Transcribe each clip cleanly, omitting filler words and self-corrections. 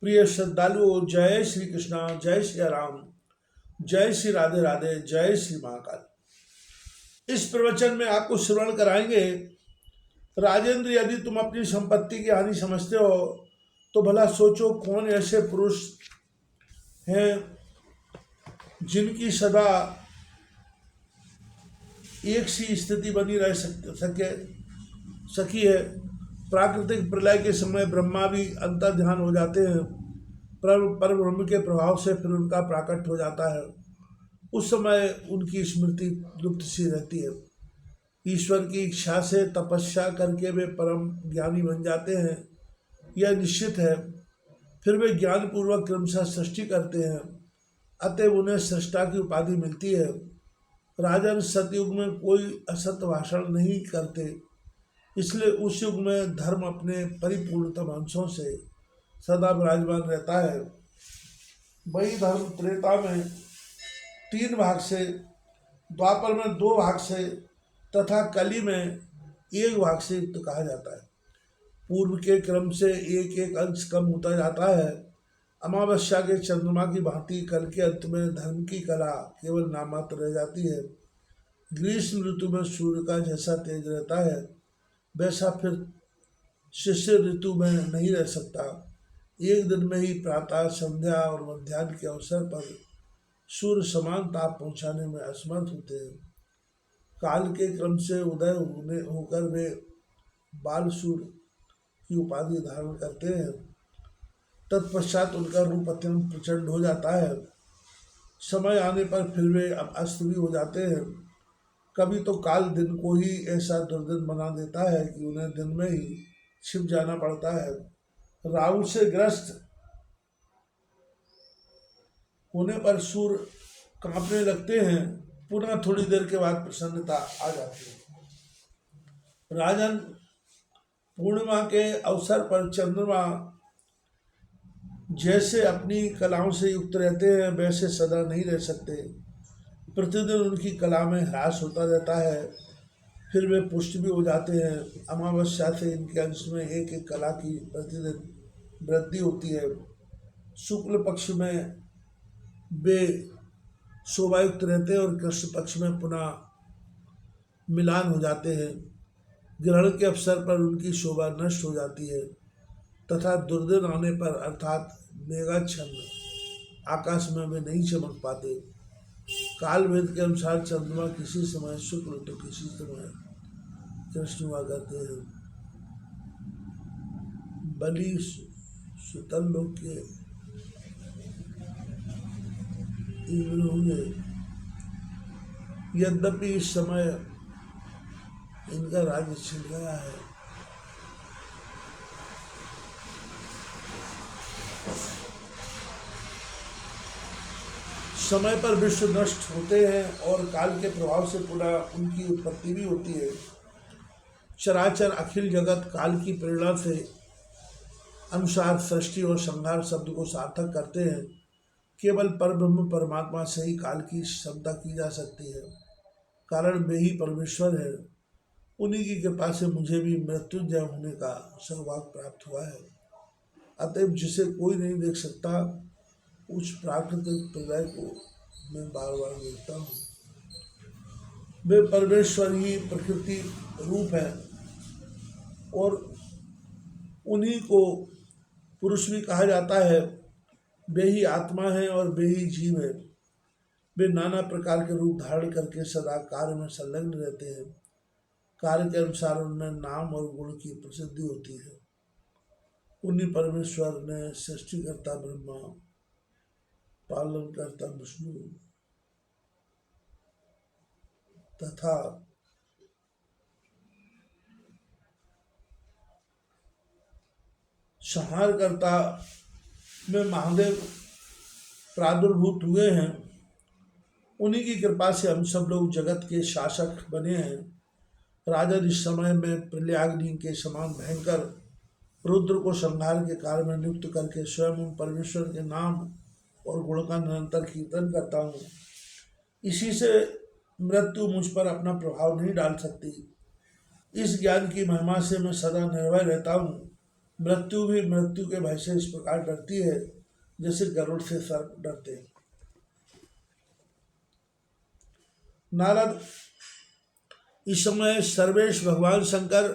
प्रिय श्रद्धालुओं, जय श्री कृष्णा, जय श्री राम, जय श्री राधे राधे, जय श्री महाकाल। इस प्रवचन में आपको श्रवण कराएंगे, राजेंद्र, यदि तुम अपनी संपत्ति की हानि समझते हो तो भला सोचो कौन ऐसे पुरुष हैं जिनकी सदा एक सी स्थिति बनी रह सकी है। प्राकृतिक प्रलय के समय ब्रह्मा भी अंतर ध्यान हो जाते हैं, पर ब्रह्म के प्रभाव से फिर उनका प्राकट हो जाता है। उस समय उनकी स्मृति लुप्त सी रहती है। ईश्वर की इच्छा से तपस्या करके वे परम ज्ञानी बन जाते हैं, यह निश्चित है। फिर वे ज्ञान पूर्वक क्रमशः सृष्टि करते हैं, अतएव उन्हें सृष्टा की उपाधि मिलती है। राजन, सतयुग में कोई असत भाषण नहीं करते, इसलिए उस युग में धर्म अपने परिपूर्णतम अंशों से सदा विराजमान रहता है। वही धर्म त्रेता में 3 भाग से, द्वापर में 2 भाग से तथा कली में 1 भाग से युक्त कहा जाता है। पूर्व के क्रम से एक एक अंश कम होता जाता है। अमावस्या के चंद्रमा की भांति कल के अंत में धर्म की कला केवल नामात्र रह जाती है। ग्रीष्म ऋतु में सूर्य का जैसा तेज रहता है, वैसा फिर शिशिर ऋतु में नहीं रह सकता। एक दिन में ही प्रातः, संध्या और मध्याह्न के अवसर पर सूर्य समान ताप पहुँचाने में असमर्थ होते हैं। काल के क्रम से उदय होकर वे बाल सूर्य की उपाधि धारण करते हैं। तत्पश्चात उनका रूप अत्यंत प्रचंड हो जाता है। समय आने पर फिर वे अब अस्त भी हो जाते हैं। कभी तो काल दिन को ही ऐसा दुर्दिन बना देता है कि उन्हें दिन में ही छिप जाना पड़ता है। राहु से ग्रस्त होने पर सूर्य कांपने लगते हैं, पुनः थोड़ी देर के बाद प्रसन्नता आ जाती है। राजन, पूर्णिमा के अवसर पर चंद्रमा जैसे अपनी कलाओं से युक्त रहते हैं, वैसे सदा नहीं रह सकते। प्रतिदिन उनकी कला में ह्रास होता रहता है, फिर वे पुष्ट भी हो जाते हैं। अमावस्या से इनके अंश में एक एक कला की प्रतिदिन वृद्धि होती है। शुक्ल पक्ष में वे शोभायुक्त रहते हैं और कृष्ण पक्ष में पुनः मिलान हो जाते हैं। ग्रहण के अवसर पर उनकी शोभा नष्ट हो जाती है तथा दुर्दिन आने पर अर्थात मेघाच्छन्न आकाश में वे नहीं चमक पाते। काल भेद के अनुसार चंद्रमा किसी समय शुक्ल तो किसी समय कृष्ण हुआ करते हैं। बलि सुतल लोग के होंगे, यद्यपि इस समय इनका राज्य छिन गया है। समय पर विश्व नष्ट होते हैं और काल के प्रभाव से पुनः उनकी उत्पत्ति भी होती है। चराचर अखिल जगत काल की प्रेरणा से अनुसार सृष्टि और संहार शब्द को सार्थक करते हैं। केवल परब्रह्म परमात्मा से ही काल की क्षमता की जा सकती है, कारण वे ही परमेश्वर है। उन्हीं की कृपा से मुझे भी मृत्युंजय होने का सौभाग्य प्राप्त हुआ है। अतएव जिसे कोई नहीं देख सकता, उस प्राकृतिक प्रलय को मैं बार बार देखता हूँ। वे परमेश्वर ही प्रकृति रूप है और उन्हीं को पुरुष भी कहा जाता है। वे ही आत्मा है और वे ही जीव है। वे नाना प्रकार के रूप धारण करके सदा कार्य में संलग्न रहते हैं। कार्य के अनुसार उनमें नाम और गुण की प्रसिद्धि होती है। उन्हीं परमेश्वर ने सृष्टिकर्ता ब्रह्मा, पालनकर्ता विष्णु तथा संहारकर्ता में महादेव प्रादुर्भूत हुए हैं। उन्हीं की कृपा से हम सब लोग जगत के शासक बने हैं। राजा इस समय में प्रलयाग्नि के समान भयंकर रुद्र को संहार के कार्य में नियुक्त करके स्वयं परमेश्वर के नाम और गुण का निरंतर कीर्तन करता हूँ। इसी से मृत्यु मुझ पर अपना प्रभाव नहीं डाल सकती। इस ज्ञान की महिमा से मैं सदा निर्भय रहता हूँ। मृत्यु भी मृत्यु के भय से इस प्रकार डरती है जैसे गरुड़ से सर्प डरते हैं। नारद, इस समय सर्वेश भगवान शंकर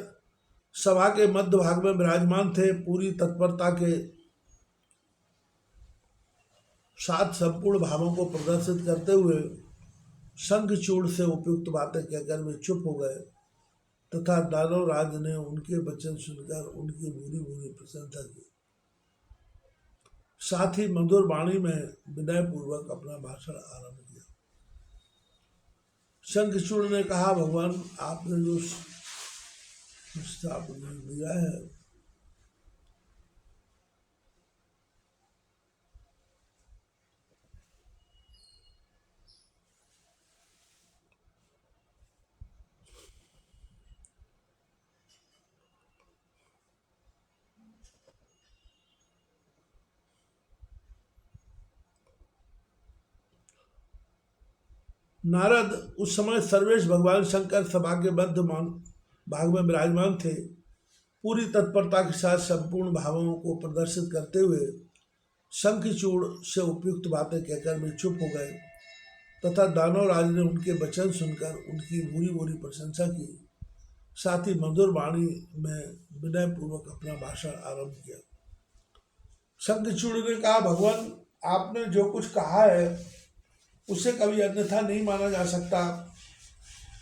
सभा के मध्य भाग में विराजमान थे। पूरी तत्परता के साथ संपूर्ण भावों को प्रदर्शित करते हुए शंखचूड़ से उपयुक्त बातें कहकर वे चुप हो गए तथा दानव राज ने उनके वचन सुनकर उनकी बुरी बुरी प्रशंसा की। साथ ही मधुर वाणी में विनय पूर्वक अपना भाषण आरंभ किया। शंखचूड़ ने कहा, भगवान आपने जो श्राप दिया है नारद, उस समय सर्वेश भगवान शंकर सभा के मध्य भाग में विराजमान थे। पूरी तत्परता के साथ संपूर्ण भावों को प्रदर्शित करते हुए शंखचूड़ से उपयुक्त बातें कहकर वे चुप हो गए तथा दानव राज ने उनके वचन सुनकर उनकी बुरी बुरी प्रशंसा की। साथ ही मधुर वाणी में विनय पूर्वक अपना भाषण आरंभ किया। शंखचूड़ ने कहा, भगवान आपने जो कुछ कहा है उसे कभी अन्यथा नहीं माना जा सकता,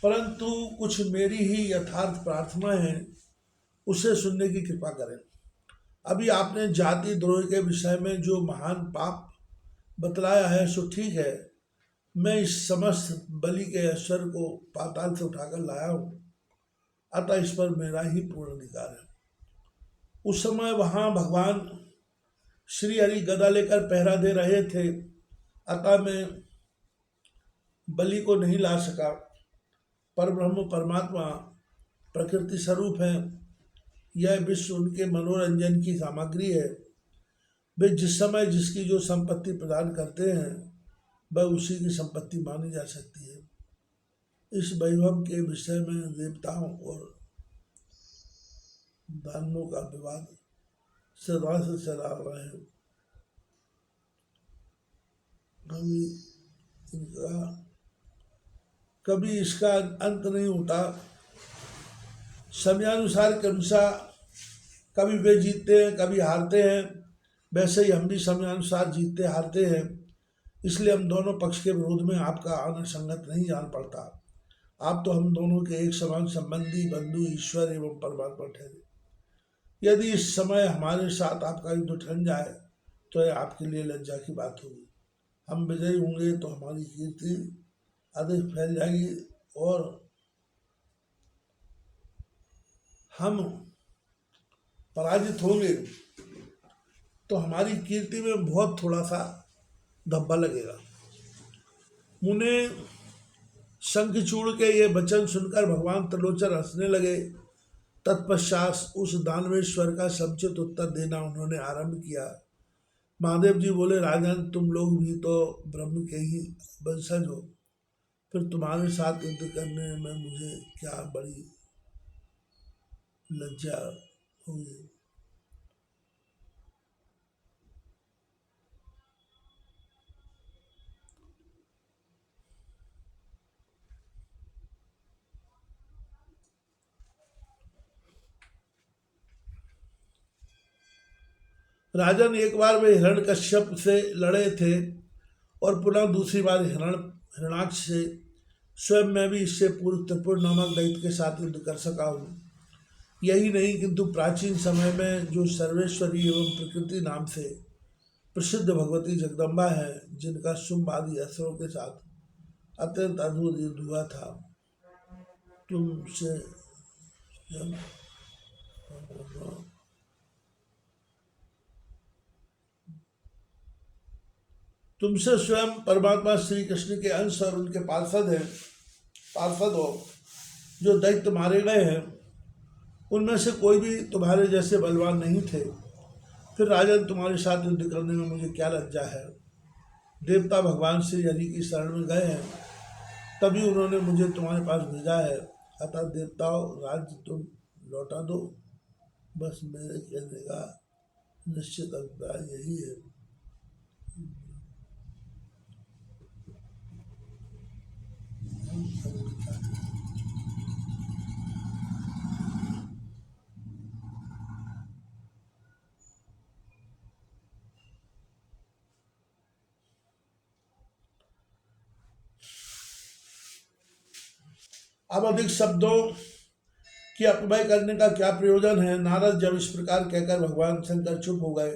परंतु कुछ मेरी ही यथार्थ प्रार्थना है, उसे सुनने की कृपा करें। अभी आपने जाति द्रोह के विषय में जो महान पाप बतलाया है सो ठीक है। मैं इस समस्त बलि के ऐश्वर्य को पाताल से उठाकर लाया हूँ, अतः इस पर मेरा ही पूर्ण अधिकार है। उस समय वहाँ भगवान श्री हरि गदा लेकर पहरा दे रहे थे, अतः मैं बलि को नहीं ला सका। पर ब्रह्म परमात्मा प्रकृति स्वरूप है, यह विश्व उनके मनोरंजन की सामग्री है। वे जिस समय जिसकी जो संपत्ति प्रदान करते हैं वह उसी की संपत्ति मानी जा सकती है। इस वैभव के विषय में देवताओं और दानवों का विवाद सदा से चला रहा है। कभी इसका अंत नहीं होता। समयानुसार क्रमशः कभी वे जीतते हैं कभी हारते हैं, वैसे ही हम भी समयानुसार जीतते हारते हैं। इसलिए हम दोनों पक्ष के विरोध में आपका आना संगत नहीं जान पड़ता। आप तो हम दोनों के एक समान संबंधी, बंधु, ईश्वर एवं परमात्मा ठहरे। यदि इस समय हमारे साथ आपका युद्ध ठन जाए तो यह आपके लिए लज्जा की बात होगी। हम विजयी होंगे तो हमारी कीर्ति अधिक फैल जाएगी और हम पराजित होंगे तो हमारी कीर्ति में बहुत थोड़ा सा धब्बा लगेगा। मुने शंखचूड़ के ये वचन सुनकर भगवान त्रिलोचन हंसने लगे। तत्पश्चात उस दानवेश्वर का समुचित उत्तर देना उन्होंने आरंभ किया। महादेव जी बोले, राजन तुम लोग भी तो ब्रह्म के ही वंशज हो, फिर तुम्हारे साथ युद्ध करने में मुझे क्या बड़ी लज्जा हुई। राजन, एक बार वे हिरण्यकश्यप से लड़े थे और पुनः दूसरी बार हिरणाक्ष से। स्वयं मैं भी इससे पूर्व त्रिपुर नामक दैत्य के साथ युद्ध कर सका हूँ। यही नहीं किंतु प्राचीन समय में जो सर्वेश्वरी एवं प्रकृति नाम से प्रसिद्ध भगवती जगदम्बा है, जिनका शुंभ आदि असुरों के साथ अत्यंत अद्भुत युद्ध हुआ था, तुमसे तुमसे स्वयं परमात्मा श्री कृष्ण के अंश और उनके पार्षद हो जो दैत्य मारे गए हैं, उनमें से कोई भी तुम्हारे जैसे बलवान नहीं थे। फिर राजन तुम्हारे साथ युद्ध करने में मुझे क्या लज्जा है। देवता भगवान श्री हरि की शरण में गए हैं, तभी उन्होंने मुझे तुम्हारे पास भेजा है। अतः देवताओं, राज्य तुम लौटा दो, बस मेरे कहने का निश्चित अभिप्राय यही है। अब अधिक शब्दों कि अपव्यय करने का क्या प्रयोजन है। नारद जब इस प्रकार कहकर भगवान शंकर चुप हो गए,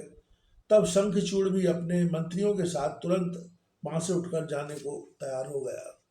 तब शंखचूड़ भी अपने मंत्रियों के साथ तुरंत वहां से उठकर जाने को तैयार हो गया।